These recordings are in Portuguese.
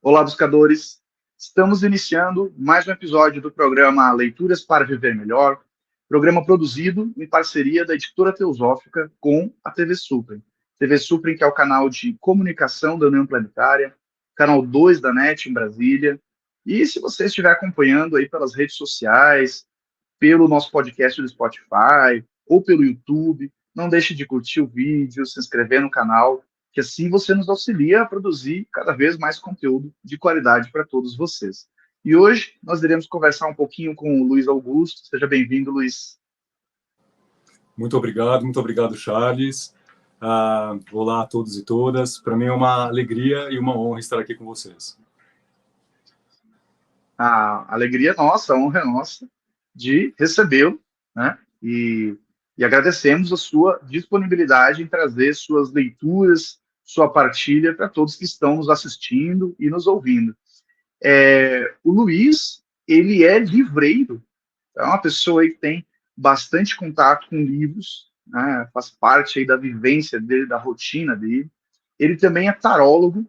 Olá, buscadores! Estamos iniciando mais um episódio do programa Leituras para Viver Melhor, programa produzido em parceria da Editora Teosófica com a TV Suprem. TV Suprem, que é o canal de comunicação da União Planetária, canal 2 da NET em Brasília. E se você estiver acompanhando aí pelas redes sociais, pelo nosso podcast do Spotify ou pelo YouTube, não deixe de curtir o vídeo, se inscrever no canal, que assim você nos auxilia a produzir cada vez mais conteúdo de qualidade para todos vocês. E hoje nós iremos conversar um pouquinho com o Luiz Augusto. Seja bem-vindo, Luiz. Muito obrigado, Charles. Olá a todos e todas. Para mim é uma alegria e uma honra estar aqui com vocês. A alegria é nossa, a honra é nossa de recebê-lo, né? E agradecemos a sua disponibilidade em trazer suas leituras, sua partilha para todos que estão nos assistindo e nos ouvindo. O Luiz, ele é livreiro, é uma pessoa aí que tem bastante contato com livros, né? Faz parte aí da vivência dele, da rotina dele. Ele também é tarólogo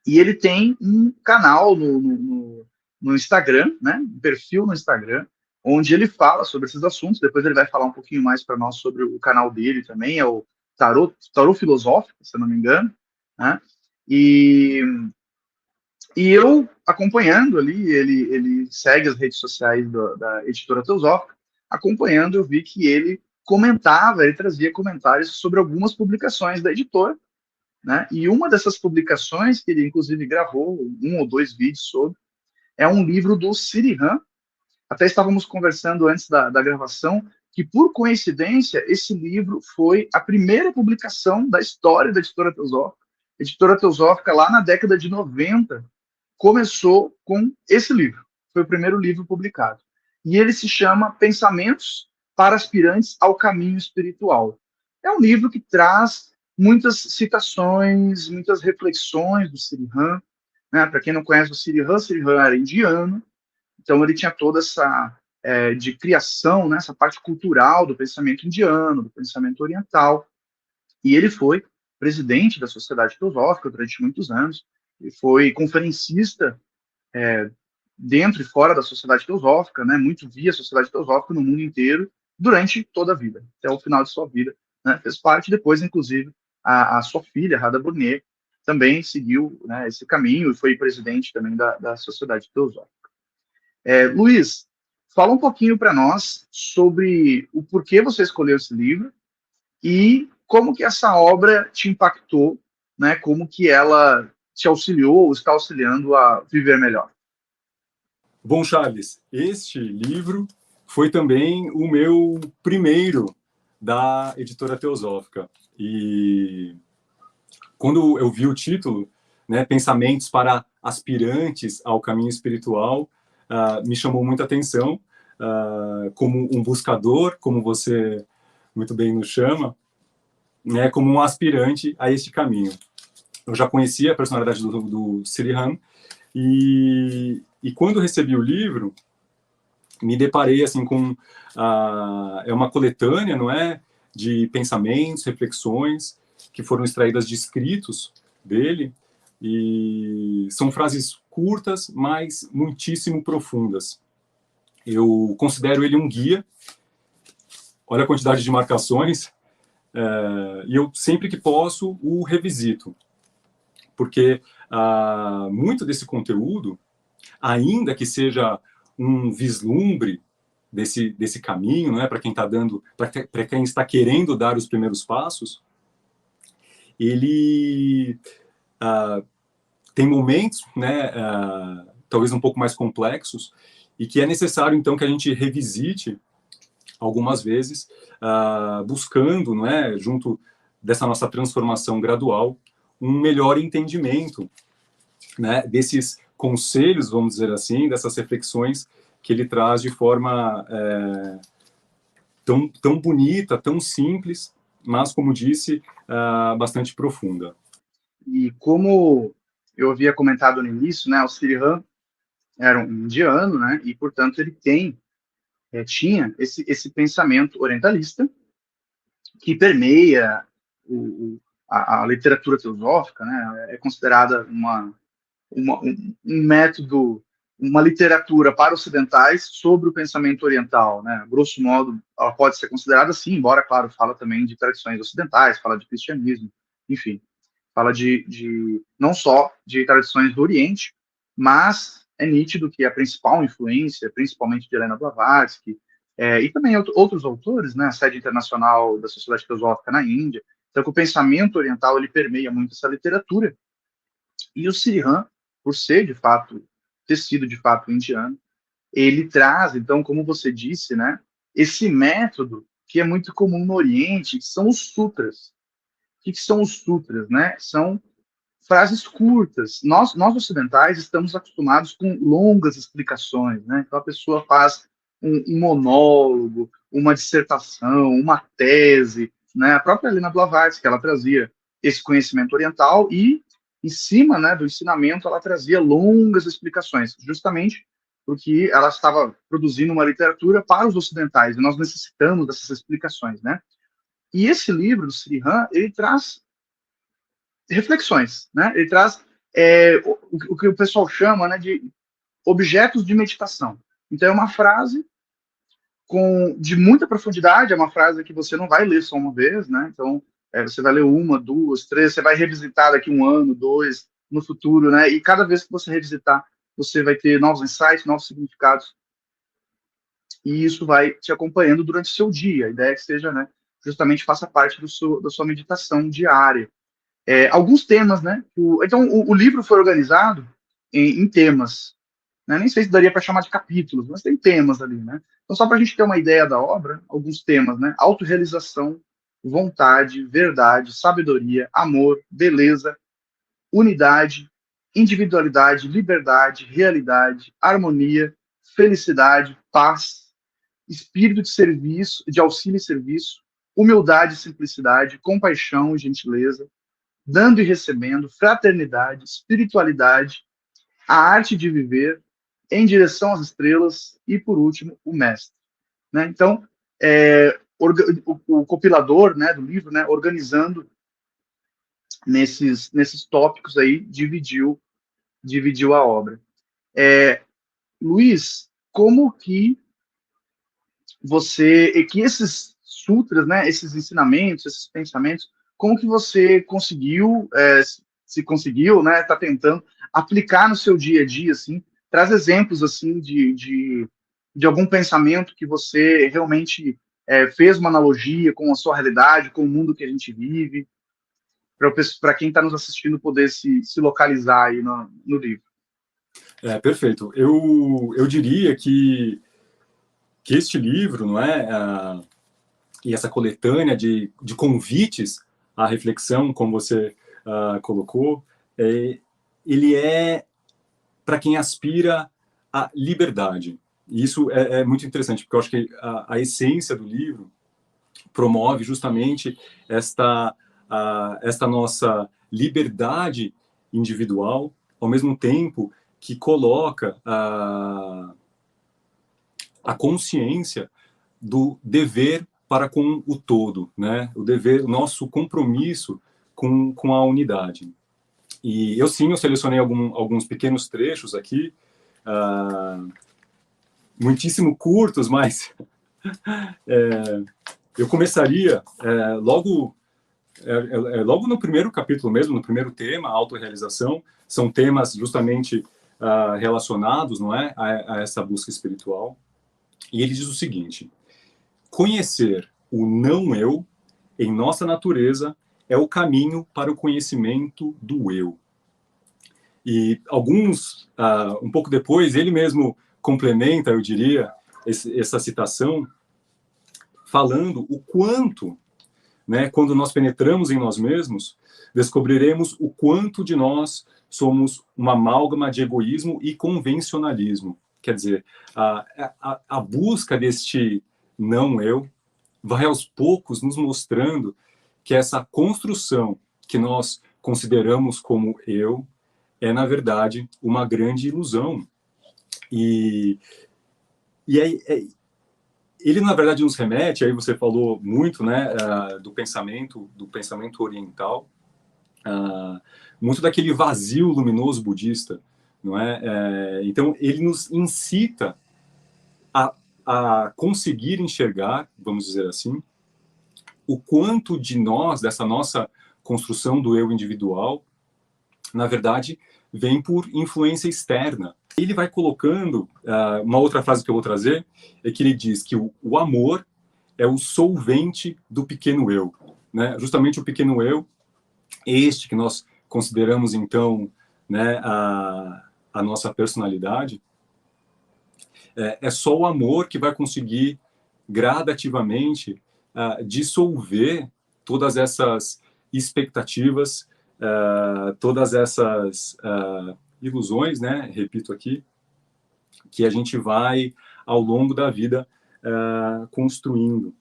e ele tem um canal no Instagram, né? Um perfil no Instagram, onde ele fala sobre esses assuntos. Depois ele vai falar um pouquinho mais para nós sobre o canal dele também, é o Tarô Filosófico, se eu não me engano, né? E eu, acompanhando ali, ele segue as redes sociais da Editora Teosófica, acompanhando, eu vi que ele trazia comentários sobre algumas publicações da editora, né? E uma dessas publicações, que ele inclusive gravou 1 ou 2 vídeos sobre, é um livro do Sirihan. Até estávamos conversando antes da gravação, que por coincidência, esse livro foi a primeira publicação da história da Editora Teosófica. A Editora Teosófica, lá na década de 90, começou com esse livro. Foi o primeiro livro publicado. E ele se chama Pensamentos para Aspirantes ao Caminho Espiritual. É um livro que traz muitas citações, muitas reflexões do Sirihan, né? Para quem não conhece o Sirihan era indiano, então ele tinha toda essa de criação, né, essa parte cultural do pensamento indiano, do pensamento oriental, e ele foi presidente da Sociedade Teosófica durante muitos anos, e foi conferencista dentro e fora da Sociedade Teosófica, né, muito via a Sociedade Teosófica no mundo inteiro, durante toda a vida, até o final de sua vida, né, fez parte, depois, inclusive, a sua filha, Radha Burnet, também seguiu, né, esse caminho e foi presidente também da Sociedade Teosófica. Luiz, fala um pouquinho para nós sobre o porquê você escolheu esse livro e como que essa obra te impactou, né? Como que ela te auxiliou ou está auxiliando a viver melhor. Bom, Charles, este livro foi também o meu primeiro da Editora Teosófica. E quando eu vi o título, né, Pensamentos para Aspirantes ao Caminho Espiritual, me chamou muita atenção, como um buscador, como você muito bem nos chama, né, como um aspirante a este caminho. Eu já conhecia a personalidade do Sirihan, e quando recebi o livro, me deparei assim com é uma coletânea, não é, de pensamentos, reflexões que foram extraídas de escritos dele, e são frases curtas, mas muitíssimo profundas. Eu considero ele um guia. Olha a quantidade de marcações, e eu sempre que posso o revisito, porque muito desse conteúdo, ainda que seja um vislumbre desse caminho, não é, para quem está dando, para quem está querendo dar os primeiros passos, ele tem momentos, né, talvez um pouco mais complexos, e que é necessário então que a gente revisite algumas vezes, buscando, não é, junto dessa nossa transformação gradual, um melhor entendimento, né, desses conselhos, vamos dizer assim, dessas reflexões que ele traz de forma tão bonita, tão simples, mas, como disse, bastante profunda. E como eu havia comentado no início, né, o Sirihan era um indiano, né, e, portanto, ele tinha esse pensamento orientalista que permeia a literatura teosófica, né, é considerada um método, uma literatura para ocidentais sobre o pensamento oriental, né? Grosso modo, ela pode ser considerada assim, embora, claro, fala também de tradições ocidentais, fala de cristianismo, enfim, fala de não só de tradições do Oriente, mas é nítido que a principal influência, principalmente de Helena Blavatsky, e também outros autores, né? A sede internacional da Sociedade Teosófica na Índia, então que o pensamento oriental ele permeia muito essa literatura. E o Srihan, por ser de fato, ter sido de fato indiano, ele traz, então, como você disse, né, esse método que é muito comum no Oriente, que são os sutras. O que são os sutras, né? São frases curtas. Nós ocidentais estamos acostumados com longas explicações, né? Então a pessoa faz um monólogo, uma dissertação, uma tese, né? A própria Helena Blavatsky, ela trazia esse conhecimento oriental e em cima, né, do ensinamento, ela trazia longas explicações, justamente porque ela estava produzindo uma literatura para os ocidentais e nós necessitamos dessas explicações, né? E esse livro do Srihan, ele traz reflexões, né? Ele traz o que o pessoal chama, né, de objetos de meditação. Então é uma frase de muita profundidade, é uma frase que você não vai ler só uma vez, né? Então você vai ler uma, duas, três, você vai revisitar daqui um ano, dois, no futuro, né? E cada vez que você revisitar, você vai ter novos insights, novos significados, e isso vai te acompanhando durante o seu dia. A ideia é que seja, né, justamente faça parte da sua meditação diária. Alguns temas, né? Então, o livro foi organizado em temas, né? Nem sei se daria para chamar de capítulos, mas tem temas ali, né? Então, só para a gente ter uma ideia da obra, alguns temas, né? Autorrealização, vontade, verdade, sabedoria, amor, beleza, unidade, individualidade, liberdade, realidade, harmonia, felicidade, paz, espírito de serviço, de auxílio e serviço, humildade e simplicidade, compaixão e gentileza, dando e recebendo, fraternidade, espiritualidade, a arte de viver, em direção às estrelas e, por último, o mestre. Né? Então, o compilador, né, do livro, né, organizando nesses tópicos aí, dividiu a obra. Luiz, como que que esses sutras, né, esses ensinamentos, esses pensamentos, como que você conseguiu, se conseguiu, né, tá tentando aplicar no seu dia a dia, assim, traz exemplos, assim, de algum pensamento que você realmente fez uma analogia com a sua realidade, com o mundo que a gente vive, para quem está nos assistindo poder se localizar aí no livro. Perfeito. Eu diria que este livro, não é, e essa coletânea de convites à reflexão, como você colocou, ele é para quem aspira à liberdade. E isso é muito interessante, porque eu acho que a essência do livro promove justamente esta nossa liberdade individual, ao mesmo tempo que coloca a consciência do dever para com o todo, né? O dever, o nosso compromisso com a unidade. E eu selecionei alguns pequenos trechos aqui, muitíssimo curtos, mas eu começaria logo no primeiro capítulo mesmo, no primeiro tema, a autorrealização. São temas justamente relacionados, não é, a essa busca espiritual. E ele diz o seguinte: conhecer o não-eu em nossa natureza é o caminho para o conhecimento do eu. E um pouco depois, ele mesmo complementa, eu diria, essa citação, falando o quanto, né, quando nós penetramos em nós mesmos, descobriremos o quanto de nós somos uma amálgama de egoísmo e convencionalismo. Quer dizer, a busca deste não-eu vai aos poucos nos mostrando que essa construção que nós consideramos como eu é, na verdade, uma grande ilusão. E ele, na verdade, nos remete, aí você falou muito, né, do pensamento oriental, muito daquele vazio luminoso budista, não é? Então, ele nos incita a conseguir enxergar, vamos dizer assim, o quanto de nós, dessa nossa construção do eu individual, na verdade, vem por influência externa. Ele vai colocando, uma outra frase que eu vou trazer, é que ele diz que o amor é o solvente do pequeno eu, né? Justamente o pequeno eu, este que nós consideramos, então, né, a nossa personalidade, é só o amor que vai conseguir gradativamente dissolver todas essas expectativas, todas essas ilusões, né, repito aqui, que a gente vai, ao longo da vida, construindo.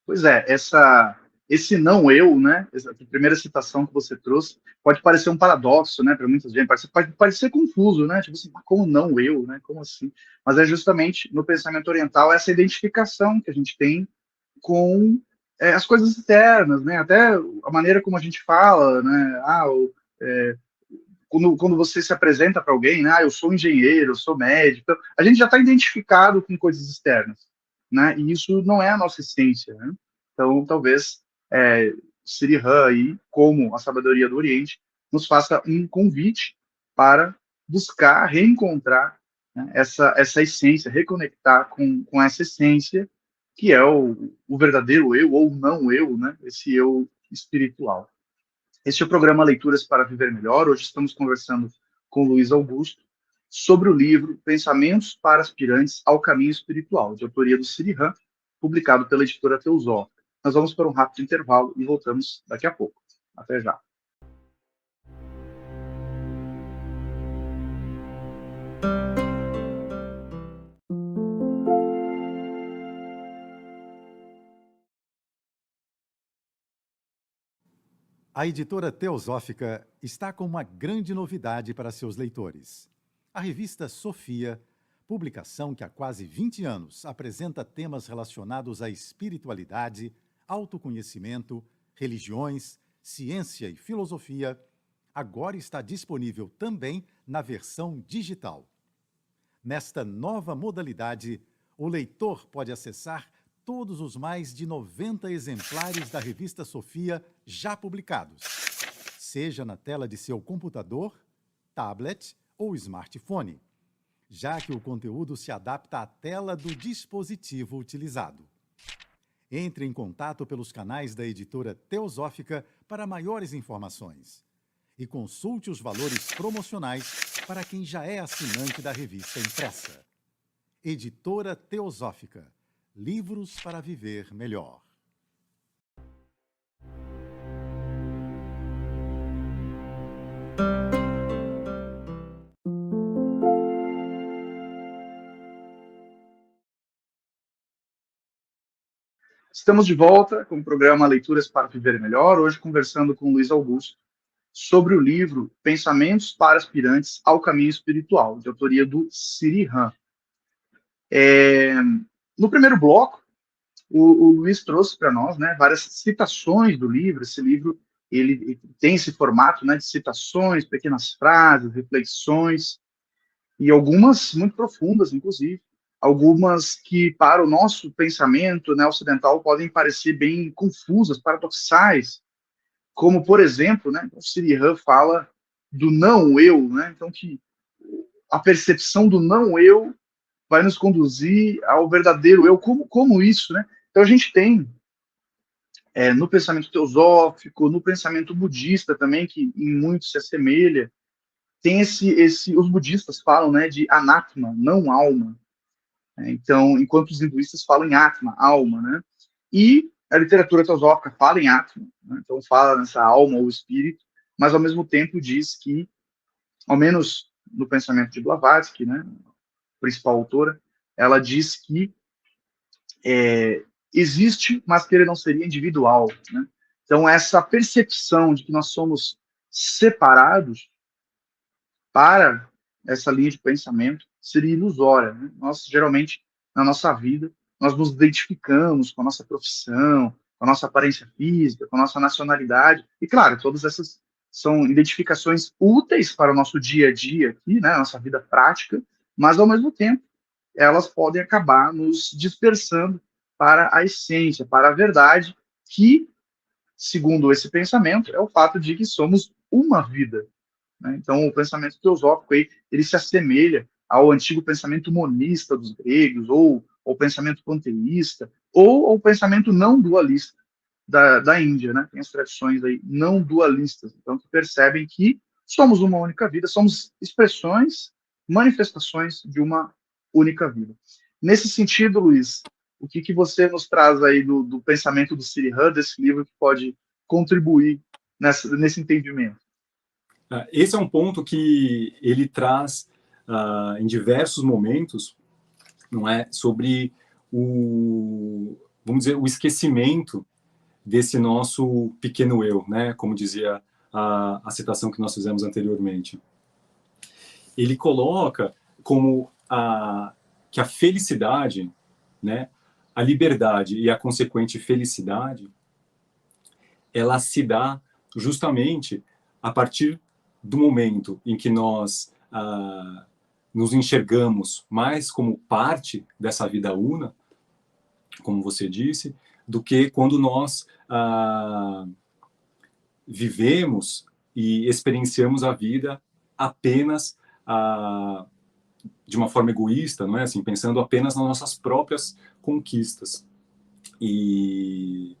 Pois é, esse não eu, né? Essa primeira citação que você trouxe pode parecer um paradoxo, né? Para muita gente, pode parecer confuso, né? Tipo assim, como não eu, né? Como assim? Mas é justamente no pensamento oriental essa identificação que a gente tem com as coisas externas, né? Até a maneira como a gente fala, né? Quando você se apresenta para alguém, né? Eu sou engenheiro, eu sou médico, então, a gente já está identificado com coisas externas, né? E isso não é a nossa essência, né? Então, talvez Sirihan aí, como a sabedoria do Oriente, nos faça um convite para buscar reencontrar, né, essa essência, reconectar com essa essência que é o verdadeiro eu ou não eu, né? Esse eu espiritual. Este é o programa Leituras para Viver Melhor. Hoje estamos conversando com Luiz Augusto sobre o livro Pensamentos para Aspirantes ao Caminho Espiritual, de autoria do Sirihan, publicado pela editora Teosófica. Nós vamos para um rápido intervalo e voltamos daqui a pouco. Até já. A editora Teosófica está com uma grande novidade para seus leitores. A revista Sofia, publicação que há quase 20 anos apresenta temas relacionados à espiritualidade, autoconhecimento, religiões, ciência e filosofia, agora está disponível também na versão digital. Nesta nova modalidade, o leitor pode acessar todos os mais de 90 exemplares da revista Sofia já publicados, seja na tela de seu computador, tablet ou smartphone, já que o conteúdo se adapta à tela do dispositivo utilizado. Entre em contato pelos canais da editora Teosófica para maiores informações e consulte os valores promocionais para quem já é assinante da revista impressa. Editora Teosófica. Livros para viver melhor. Estamos de volta com o programa Leituras para Viver Melhor, hoje conversando com Luiz Augusto sobre o livro Pensamentos para Aspirantes ao Caminho Espiritual, de autoria do Sirihan. No primeiro bloco, o Luiz trouxe para nós, né, várias citações do livro. Esse livro ele tem esse formato, né, de citações, pequenas frases, reflexões, e algumas muito profundas, inclusive. Algumas que, para o nosso pensamento, né, ocidental, podem parecer bem confusas, paradoxais, como, por exemplo, né, o Sirihan fala do não eu, né, então que a percepção do não eu vai nos conduzir ao verdadeiro eu. Como isso, né? Então a gente tem no pensamento teosófico, no pensamento budista também, que em muito se assemelha, tem os budistas falam, né, de anatma, não alma. Então, enquanto os hinduístas falam em atma, alma, né? E a literatura teosófica fala em atma, né? Então fala nessa alma ou espírito, mas ao mesmo tempo diz que, ao menos no pensamento de Blavatsky, né, principal autora, ela diz que existe, mas que ele não seria individual, né? Então, essa percepção de que nós somos separados para essa linha de pensamento seria ilusória, né? Nós, geralmente, na nossa vida, nós nos identificamos com a nossa profissão, com a nossa aparência física, com a nossa nacionalidade, e, claro, todas essas são identificações úteis para o nosso dia a dia aqui, né, nossa vida prática, mas, ao mesmo tempo, elas podem acabar nos dispersando para a essência, para a verdade, que, segundo esse pensamento, é o fato de que somos uma vida, né? Então, o pensamento teosófico aí, ele se assemelha ao antigo pensamento monista dos gregos, ou ao pensamento panteísta, ou ao pensamento não dualista da Índia, né? Tem as tradições aí não dualistas, então que percebem que somos uma única vida, somos expressões, manifestações de uma única vida. Nesse sentido, Luiz, o que você nos traz aí do pensamento do Sirihan, desse livro, que pode contribuir nesse entendimento? Esse é um ponto que ele traz em diversos momentos, não é, sobre vamos dizer, o esquecimento desse nosso pequeno eu, né, como dizia a citação que nós fizemos anteriormente. Ele coloca como que a felicidade, né, a liberdade e a consequente felicidade, ela se dá justamente a partir do momento em que nós nos enxergamos mais como parte dessa vida una, como você disse, do que quando nós vivemos e experienciamos a vida apenas de uma forma egoísta, não é assim, pensando apenas nas nossas próprias conquistas. E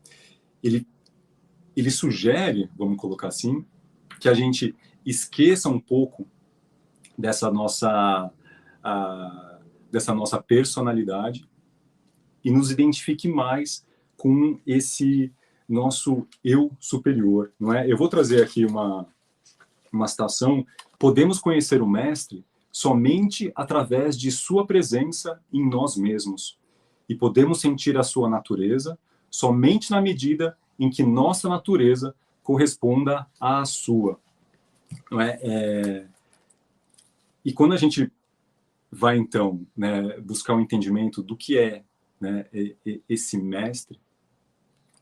ele sugere, vamos colocar assim, que a gente esqueça um pouco dessa nossa personalidade e nos identifique mais com esse nosso eu superior, não é? Eu vou trazer aqui uma citação: podemos conhecer o mestre somente através de sua presença em nós mesmos, e podemos sentir a sua natureza somente na medida em que nossa natureza corresponda à sua, não é? E quando a gente vai, então, né, buscar um entendimento do que é, né, esse mestre,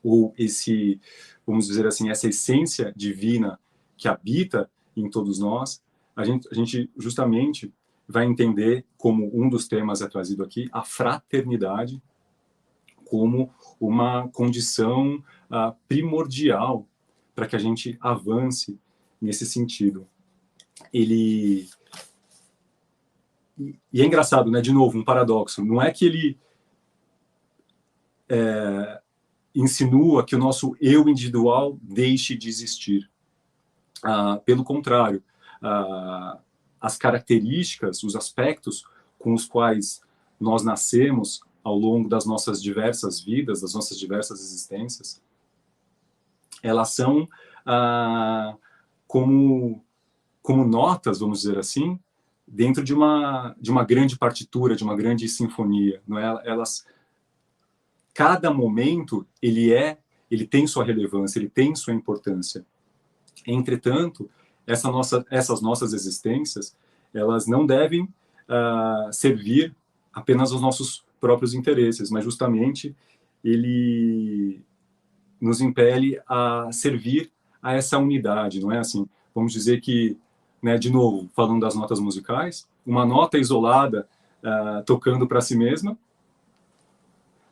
ou esse, vamos dizer assim, essa essência divina que habita em todos nós, a gente justamente vai entender, como um dos temas é trazido aqui, a fraternidade como uma condição primordial para que a gente avance nesse sentido. E é engraçado, né? De novo, um paradoxo. Não é que ele insinua que o nosso eu individual deixe de existir. Pelo contrário, as características, os aspectos com os quais nós nascemos ao longo das nossas diversas vidas, das nossas diversas existências, elas são como notas, vamos dizer assim, dentro de uma grande partitura, de uma grande sinfonia, não é? Cada momento ele tem sua relevância, ele tem sua importância. Entretanto, essas nossas existências, elas não devem servir apenas aos nossos próprios interesses, mas justamente ele nos impele a servir a essa unidade, não é assim? Vamos dizer que, né, de novo, falando das notas musicais, uma nota isolada tocando para si mesma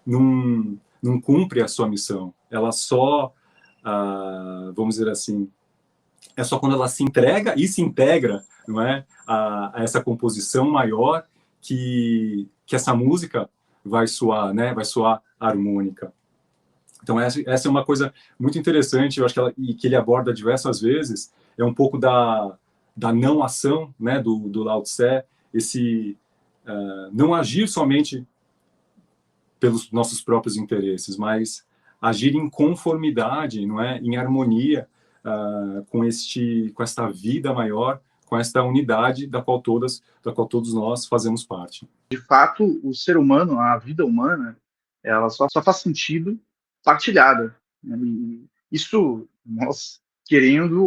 não cumpre a sua missão. Ela só, vamos dizer assim, é só quando ela se entrega e se integra, não é, a essa composição maior que essa música vai soar, né, vai soar harmônica. Então essa é uma coisa muito interessante, eu acho que ele aborda diversas vezes, é um pouco da não ação, né, do Lao Tse, esse não agir somente pelos nossos próprios interesses, mas agir em conformidade, não é, em harmonia com esta vida maior, com esta unidade da qual todos nós fazemos parte. De fato, o ser humano, a vida humana, ela só faz sentido partilhada, né? E isso nós querendo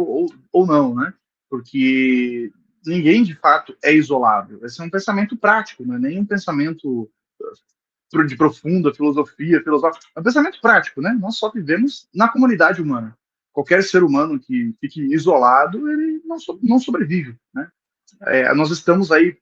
ou não, né? Porque ninguém de fato é isolado. Esse é um pensamento prático, não é nem um pensamento de profunda filosofia filosófica. É um pensamento prático, né? Nós só vivemos na comunidade humana. qualquer ser humano que fique isolado, ele não sobrevive, né? Nós estamos aí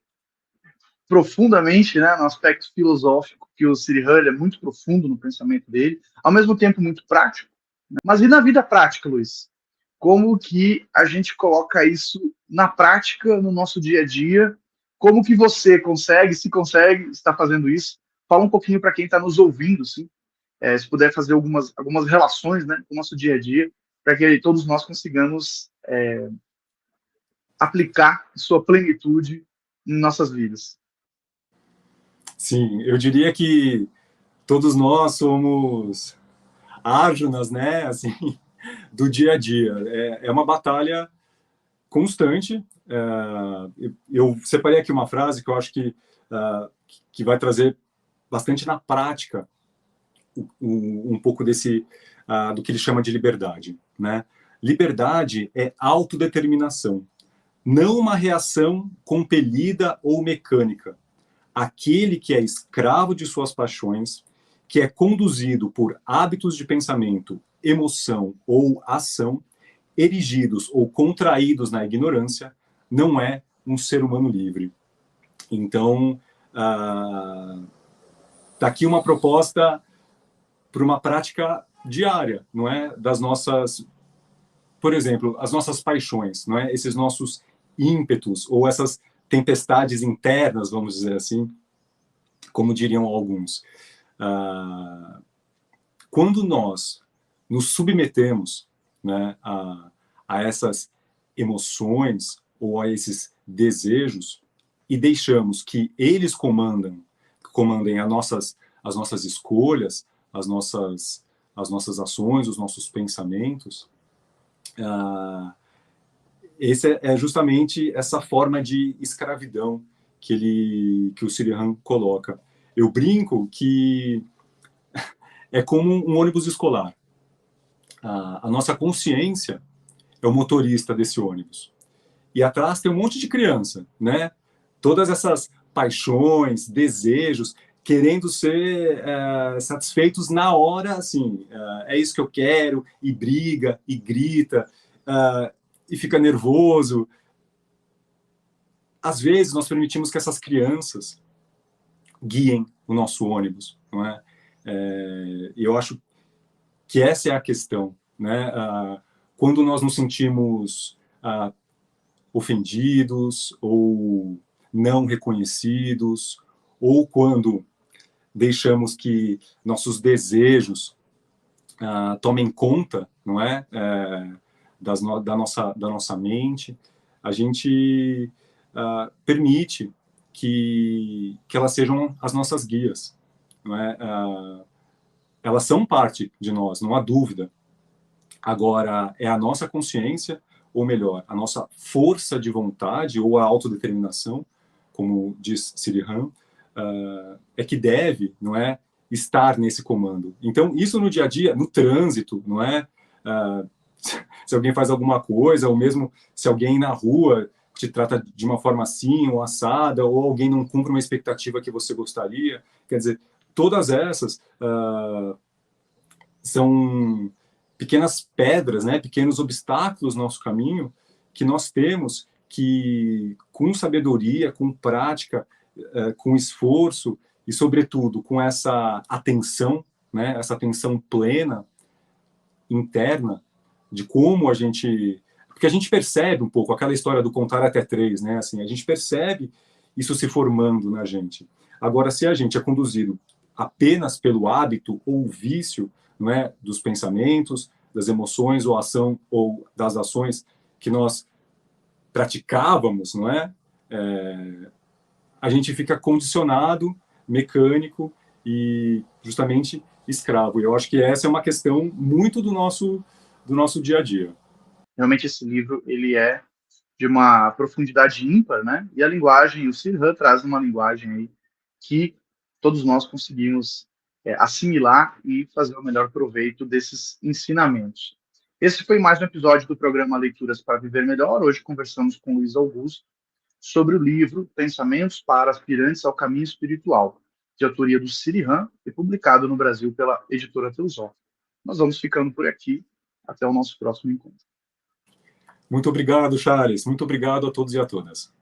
profundamente, né, no aspecto filosófico, que o Sirihan é muito profundo no pensamento dele, ao mesmo tempo muito prático. Né? Mas e na vida prática, Luiz? Como que a gente coloca isso na prática, no nosso dia a dia? Como que você consegue, se consegue, está fazendo isso? Fala um pouquinho para quem está nos ouvindo, sim. Se puder fazer algumas relações, né, com o nosso dia a dia, para que todos nós consigamos aplicar sua plenitude em nossas vidas. Sim, eu diria que todos nós somos Arjunas, né, assim, do dia a dia. É uma batalha constante. Eu separei aqui uma frase que eu acho que vai trazer bastante na prática um pouco do que ele chama de liberdade, né? Liberdade é autodeterminação, não uma reação compelida ou mecânica. Aquele que é escravo de suas paixões, que é conduzido por hábitos de pensamento, emoção ou ação, erigidos ou contraídos na ignorância, não é um ser humano livre. Então, tá aqui uma proposta para uma prática diária, não é? Das nossas, por exemplo, as nossas paixões, não é? Esses nossos ímpetos ou essas tempestades internas, vamos dizer assim, como diriam alguns. Quando nós nos submetemos, né, a essas emoções ou a esses desejos e deixamos que eles comandem as nossas escolhas, as nossas ações, os nossos pensamentos, esse é justamente essa forma de escravidão que o Sirihan coloca. Eu brinco que é como um ônibus escolar. A nossa consciência é o motorista desse ônibus. E atrás tem um monte de criança, né? Todas essas paixões, desejos, querendo ser satisfeitos na hora, assim, é isso que eu quero, e briga, e grita, e fica nervoso. Às vezes, nós permitimos que essas crianças guiem o nosso ônibus, não é? E eu acho que essa é a questão, né? Quando nós nos sentimos ofendidos ou não reconhecidos, ou quando deixamos que nossos desejos tomem conta, não é? Da nossa mente, a gente permite que elas sejam as nossas guias, não é? Elas são parte de nós, não há dúvida. Agora, é a nossa consciência, ou melhor, a nossa força de vontade ou a autodeterminação, como diz Sirihan, é que deve, não é, estar nesse comando. Então, isso no dia a dia, no trânsito, não é? Se alguém faz alguma coisa, ou mesmo se alguém na rua te trata de uma forma assim, ou assada, ou alguém não cumpre uma expectativa que você gostaria, quer dizer, todas essas são pequenas pedras, né, pequenos obstáculos no nosso caminho que nós temos que, com sabedoria, com prática, com esforço e, sobretudo, com essa atenção, né, essa atenção plena, interna, de como a gente... Porque a gente percebe um pouco aquela história do contar até 3, né, assim, a gente percebe isso se formando na gente. Agora, se a gente é conduzido apenas pelo hábito ou vício, não é, dos pensamentos, das emoções ou ação ou das ações que nós praticávamos, não é? A gente fica condicionado, mecânico e justamente escravo. E eu acho que essa é uma questão muito do nosso dia a dia. Realmente esse livro ele é de uma profundidade ímpar, né? E a linguagem, o Sirihan traz uma linguagem aí que todos nós conseguimos assimilar e fazer o melhor proveito desses ensinamentos. Esse foi mais um episódio do programa Leituras para Viver Melhor. Hoje conversamos com Luiz Augusto sobre o livro Pensamentos para Aspirantes ao Caminho Espiritual, de autoria do Sirihan e publicado no Brasil pela Editora Teosófica. Nós vamos ficando por aqui. Até o nosso próximo encontro. Muito obrigado, Charles. Muito obrigado a todos e a todas.